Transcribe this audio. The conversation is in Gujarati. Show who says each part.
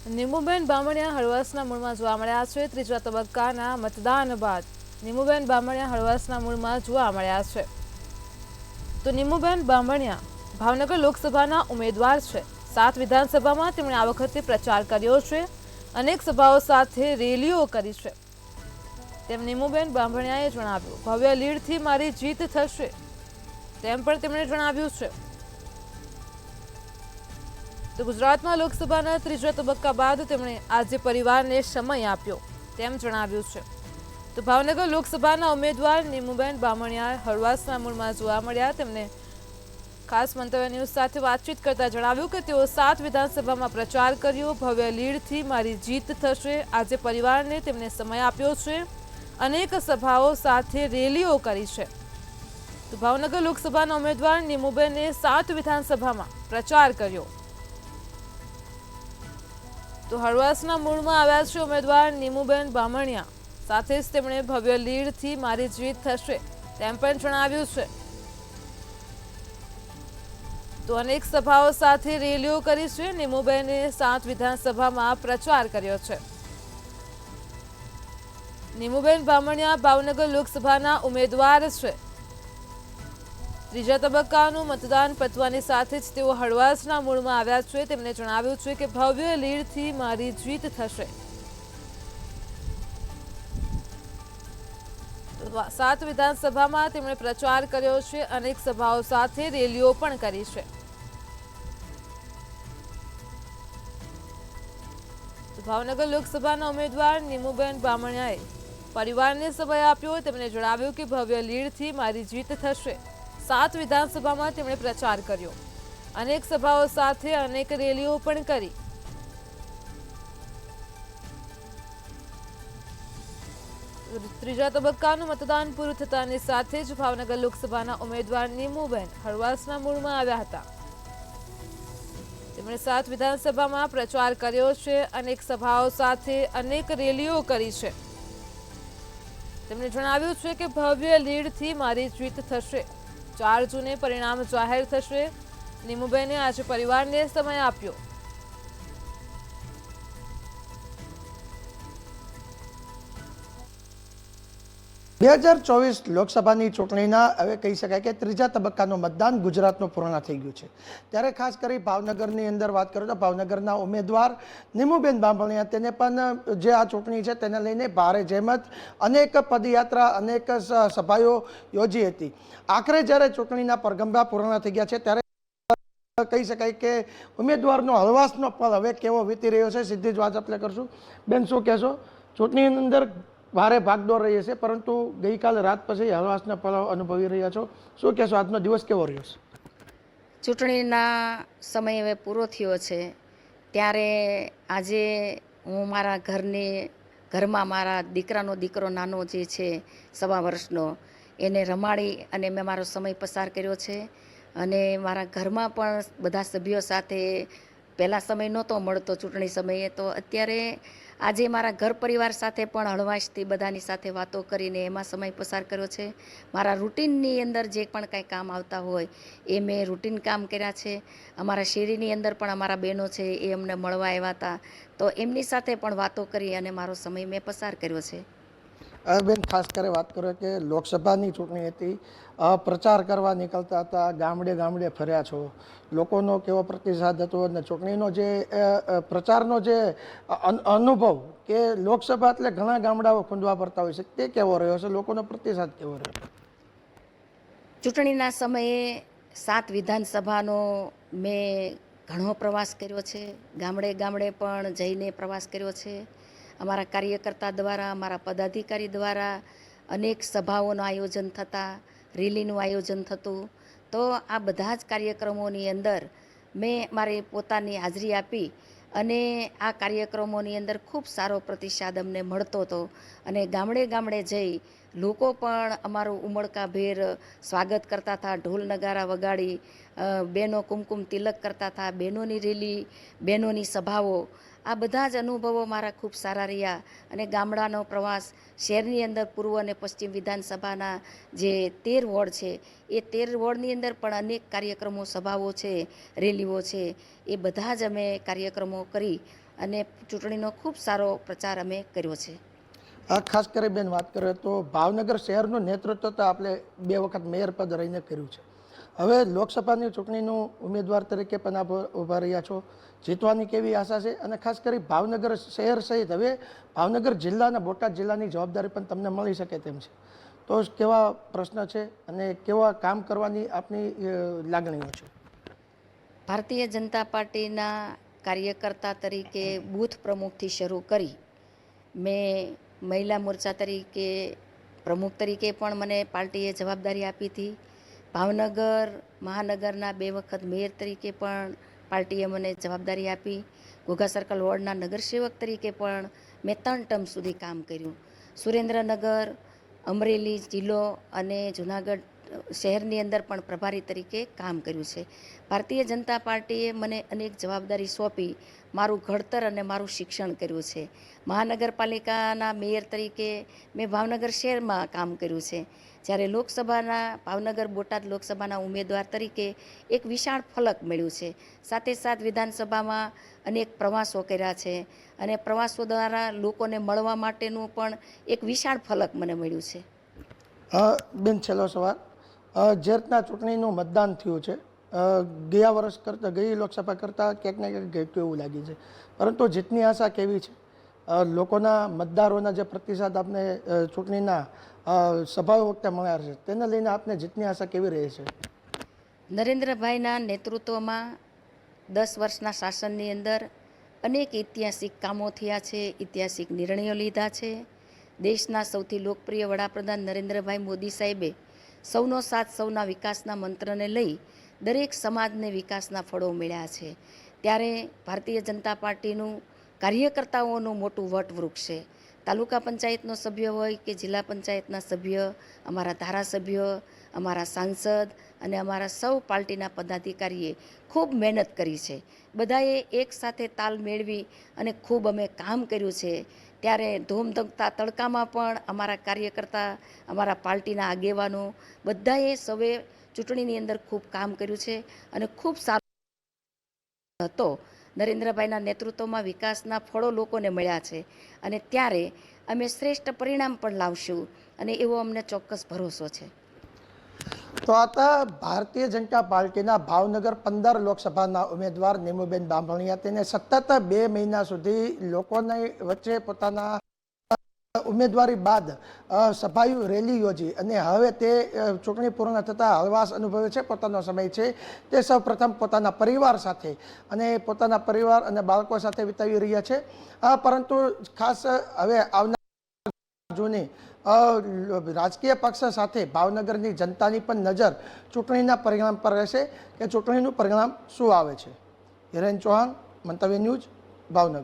Speaker 1: નીમુબેન બામણિયા હળવાસના મૂળમાં જોવા મળ્યા છે। ત્રીજા તબક્કાના મતદાન બાદ નીમુબેન બામણિયા હળવાસના મૂળમાં જોવા મળ્યા છે। તો નીમુબેન બામણિયા ભાવનગર લોકસભાના ઉમેદવાર છે। 7 વિધાનસભામાં તેમણે આ વખતે પ્રચાર કર્યો છે। અનેક સભાઓ સાથે રેલીઓ કરી છે। તેમ નીમુબેન બામણિયાએ જણાવ્યું, ભવ્ય લીડથી મારી જીત થશે તેમ પણ તેમણે જણાવ્યું છે। તો ગુજરાતમાં લોકસભાના ત્રીજા તબક્કા બાદ તેમણે આજે પરિવારને સમય આપ્યો તેમ જણાવ્યું છે। તો ભાવનગર લોકસભાના ઉમેદવાર નીમુબેન બામણિયા હળવાસના મૂળમાં જોવા મળ્યા। તેમને ખાસ મંતવ્ય ન્યૂઝ સાથે વાતચીત કરતા જણાવ્યું કે તેઓ 7 વિધાનસભામાં પ્રચાર કર્યો, ભવ્ય લીડથી મારી જીત થશે। આજે પરિવારને તેમને સમય આપ્યો છે, અનેક સભાઓ સાથે રેલીઓ કરી છે। તો ભાવનગર લોકસભાના ઉમેદવાર નીમુબેને 7 વિધાનસભામાં પ્રચાર કર્યો। તો હળવાસના મૂળમાં આવ્યા છે ઉમેદવાર નીમુબેન બામણિયા, સાથે જ તેમણે ભવ્ય લીડથી મારી જીત થશે તેમ પણ જણાવ્યું છે। તો અનેક સભાઓ સાથે રેલીઓ કરી છે। નીમુબેને 7 વિધાનસભામાં પ્રચાર કર્યો છે। નીમુબેન બામણિયા ભાવનગર લોકસભાના ઉમેદવાર છે। ત્રીજા તબક્કાનું મતદાન પતવાની સાથે જ તેઓ હળવાસના મૂળમાં આવ્યા છે। તેમણે જણાવ્યું છે કે ભવ્ય લીડથી મારી જીત થશે। 7 વિધાનસભામાં તેમણે પ્રચાર કર્યો છે, અનેક સભાઓ સાથે રેલીઓ પણ કરી છે। ભાવનગર લોકસભાના ઉમેદવાર નીમુબેન બામણિયાએ પરિવારને સમય આપ્યો। તેમણે જણાવ્યું કે ભવ્ય લીડથી મારી જીત થશે। 7 વિધાનસભામાં તેમણે પ્રચાર કર્યો, અનેક સભાઓ સાથે અનેક રેલીઓ પણ કરી। ત્રીજા તબક્કાનું મતદાન પૂરું થતાની સાથે જ ભાવનગર લોકસભાના ઉમેદવાર નીમુબેન હળવાસના મૂળમાં આવ્યા હતા। તેમણે 7 વિધાનસભામાં પ્રચાર કર્યો છે, અનેક સભાઓ સાથે અનેક રેલીઓ કરી છે। તેમણે જણાવ્યું છે કે ભવ્ય લીડથી મારી જીત થશે। 4 જૂને પરિણામ જાહેર થશે। નીમુબેને આજે પરિવારને સમય આપ્યો।
Speaker 2: બે 2024 લોકસભાની ચૂંટણીના હવે કહી શકાય કે ત્રીજા તબક્કાનું મતદાન ગુજરાતનું પૂર્ણ થઈ ગયું છે। ત્યારે ખાસ કરી ભાવનગરની અંદર વાત કરું તો ભાવનગરના ઉમેદવાર નીમુબેન બામણિયા તેને પણ જે આ ચૂંટણી છે તેને લઈને ભારે જહેમત, અનેક પદયાત્રા, અનેક સભાઓ યોજી હતી। આખરે જ્યારે ચૂંટણીના પરગંબા પૂર્ણ થઈ ગયા છે ત્યારે કહી શકાય કે ઉમેદવારનો હળવાસનો પલ હવે કેવો વીતી રહ્યો છે, સીધી જ વાત આપણે કરશું। બેન, શું કહેશો? ચૂંટણીની અંદર ભારે ભાગદોડ રહી છે, પરંતુ ગઈકાલે રાત પછી હળવાસના પલ અનુભવી રહ્યા છો, શું કહેશો? આજનો દિવસ કેવો રહ્યો છે?
Speaker 3: ચૂંટણીના સમય હવે પૂરો થયો છે, ત્યારે આજે હું મારા ઘરમાં મારા દીકરો નાનો જે છે 1.25 વર્ષનો, એને રમાડી અને મેં મારો સમય પસાર કર્યો છે। અને મારા ઘરમાં પણ બધા સભ્યો સાથે પહેલાં સમય નહોતો મળતો ચૂંટણી સમયે, તો અત્યારે આજે મારા ઘર પરિવાર સાથે પણ હળવાશથી બધાની સાથે વાતો કરીને એમાં સમય પસાર કર્યો છે। મારા રૂટિનની અંદર જે પણ કાંઈ કામ આવતા હોય એ મેં રૂટિન કામ કર્યા છે। અમારા શેરીની અંદર પણ અમારા બહેનો છે એ અમને મળવા આવ્યા હતા, તો એમની સાથે પણ વાતો કરી અને મારો સમય મેં પસાર કર્યો છે।
Speaker 2: બેન, ખાસ કરી વાત કરો કે લોકસભાની ચૂંટણી હતી, પ્રચાર કરવા નીકળતા હતા, ગામડે ગામડે ફર્યા છો, લોકોનો કેવો પ્રતિસાદ હતો અને ચૂંટણીનો જે પ્રચારનો જે અનુભવ કે લોકસભા એટલે ઘણા ગામડાઓ ખૂંદવા પડતા હોય છે, તે કેવો રહ્યો છે? લોકોનો પ્રતિસાદ કેવો રહ્યો?
Speaker 3: ચૂંટણીના સમયે 7 વિધાનસભાનો મેં ઘણો પ્રવાસ કર્યો છે। ગામડે ગામડે પણ જઈને પ્રવાસ કર્યો છે। અમારા કાર્યકર્તા દ્વારા, અમારા પદાધિકારી દ્વારા અનેક સભાઓનું આયોજન થતા, રેલીનું આયોજન થતું। તો આ બધા જ કાર્યક્રમોની અંદર મેં મારી પોતાની હાજરી આપી અને આ કાર્યક્રમોની અંદર ખૂબ સારો પ્રતિસાદ અમને મળતો હતો। અને ગામડે ગામડે જઈ લોકો પણ અમારું ઉમળકાભેર સ્વાગત કરતા હતા, ઢોલ નગારા વગાડી, બહેનો કુમકુમ તિલક કરતા હતા, બહેનોની રેલી, બહેનોની સભાઓ, આ બધા જ અનુભવો મારા ખૂબ સારા રહ્યા। અને ગામડાનો પ્રવાસ, શહેરની અંદર પૂર્વ અને પશ્ચિમ વિધાનસભાના જે 13 વોર્ડ છે એ 13 વોર્ડની અંદર પણ અનેક કાર્યક્રમો, સભાઓ છે, રેલીઓ છે, એ બધા જ અમે કાર્યક્રમો કરી અને ચૂંટણીનો ખૂબ સારો પ્રચાર અમે કર્યો છે.
Speaker 2: ખાસ કરી બેન વાત કરીએ તો ભાવનગર શહેરનું નેતૃત્વ તો આપણે 2 વખત મેયર પદ રહીને કર્યું છે. હવે લોકસભાની ચૂંટણીનું ઉમેદવાર તરીકે પણ આપ ઊભા રહ્યા છો. જીતવાની કેવી આશા છે? અને ખાસ કરી ભાવનગર શહેર સહિત હવે ભાવનગર જિલ્લાના બોટાદ જિલ્લાની જવાબદારી પણ તમને મળી શકે તેમ છે. તો કેવા પ્રશ્ન છે અને કેવા કામ કરવાની આપની લાગણીઓ છે?
Speaker 3: ભારતીય જનતા પાર્ટીના કાર્યકર્તા તરીકે બૂથ પ્રમુખથી શરૂ કરી મેં મહિલા મોરચા તરીકે પ્રમુખ તરીકે પણ મને પાર્ટીએ જવાબદારી આપી હતી. ભાવનગર મહાનગરના 2 વખત મેયર તરીકે પણ પાર્ટીએ મને જવાબદારી આપી. ઘોઘા સર્કલ વોર્ડના નગરસેવક તરીકે પણ મેં 3 ટર્મ સુધી કામ કર્યું. સુરેન્દ્રનગર, અમરેલી જિલ્લો અને જૂનાગઢ શહેરની અંદર પણ પ્રભારી તરીકે કામ કર્યું છે. ભારતીય જનતા પાર્ટીએ મને અનેક જવાબદારી સોંપી મારું ઘડતર અને મારું શિક્ષણ કર્યું છે. મહાનગરપાલિકાના મેયર તરીકે મેં ભાવનગર શહેરમાં કામ કર્યું છે. જ્યારે લોકસભાના ભાવનગર બોટાદ લોકસભાના ઉમેદવાર તરીકે એક વિશાળ ફલક મળ્યું છે. સાથે સાથ વિધાનસભામાં અનેક પ્રવાસો કર્યા છે અને પ્રવાસો દ્વારા લોકોને મળવા માટેનું પણ એક વિશાળ ફલક મને મળ્યું છે.
Speaker 2: બેન છેલ્લો સવાલ, જે રીતના ચૂંટણીનું મતદાન થયું છે ગયા વર્ષ કરતાં ગઈ લોકસભા કરતાં ક્યાંક ને ક્યાંક ઘટ્યું એવું લાગે છે, પરંતુ જીતની આશા કેવી છે? લોકોના મતદારોના જે પ્રતિસાદ આપને ચૂંટણીના સભાઓ વખતે મળ્યા છે તેને લઈને આપને જીતની આશા કેવી રહે છે?
Speaker 3: નરેન્દ્રભાઈના નેતૃત્વમાં 10 વર્ષના શાસનની અંદર અનેક ઐતિહાસિક કામો થયા છે, ઐતિહાસિક નિર્ણયો લીધા છે. દેશના સૌથી લોકપ્રિય વડાપ્રધાન નરેન્દ્રભાઈ મોદી સાહેબે સૌનો સાથ સૌના વિકાસના મંત્રને લઈ દરેક સમાજને વિકાસના ફળો મળ્યા છે. ત્યારે ભારતીય જનતા પાર્ટીનું કાર્યકર્તાઓનું મોટું વટવૃક્ષ છે. તાલુકા પંચાયતનો સભ્ય હોય કે જિલ્લા પંચાયતના સભ્ય, અમારા ધારાસભ્ય, અમારા સાંસદ અને અમારા સૌ પાર્ટીના પદાધિકારીએ ખૂબ મહેનત કરી છે. બધાએ એક સાથે તાલ મેળવી અને ખૂબ અમે કામ કર્યું છે. ત્યારે ધોમધકતા તડકામાં પણ અમારા કાર્યકર્તા, અમારા પાર્ટીના આગેવાનો બધાએ સૌએ ચૂંટણીની અંદર ખૂબ કામ કર્યું છે અને ખૂબ સારો હતો. નરેન્દ્રભાઈના નેતૃત્વમાં વિકાસના ફળો લોકોને મળ્યા છે અને ત્યારે અમે શ્રેષ્ઠ પરિણામ પણ લાવશું અને એવો અમને ચોક્કસ ભરોસો છે.
Speaker 2: તો હતા ભારતીય જનતા પાર્ટીના ભાવનગર 15 લોકસભાના ઉમેદવાર નીમુબેન બામણિયા. તેને સતત 2 મહિના સુધી લોકોની વચ્ચે પોતાના ઉમેદવારી બાદ સભાઓ રેલી યોજી અને હવે તે ચૂંટણી પૂર્ણ થતાં હળવાશ અનુભવે છે. પોતાનો સમય છે તે સૌ પ્રથમ પોતાના પરિવાર સાથે અને પોતાના પરિવાર અને બાળકો સાથે વિતાવી રહ્યા છે. પરંતુ ખાસ હવે આવનાર જૂની રાજકીય પક્ષ સાથે ભાવનગરની જનતાની પણ નજર ચૂંટણીના પરિણામ પર રહેશે કે ચૂંટણીનું પરિણામ શું આવે છે. હિરેન ચૌહાણ, મંતવ્ય ન્યૂઝ, ભાવનગર.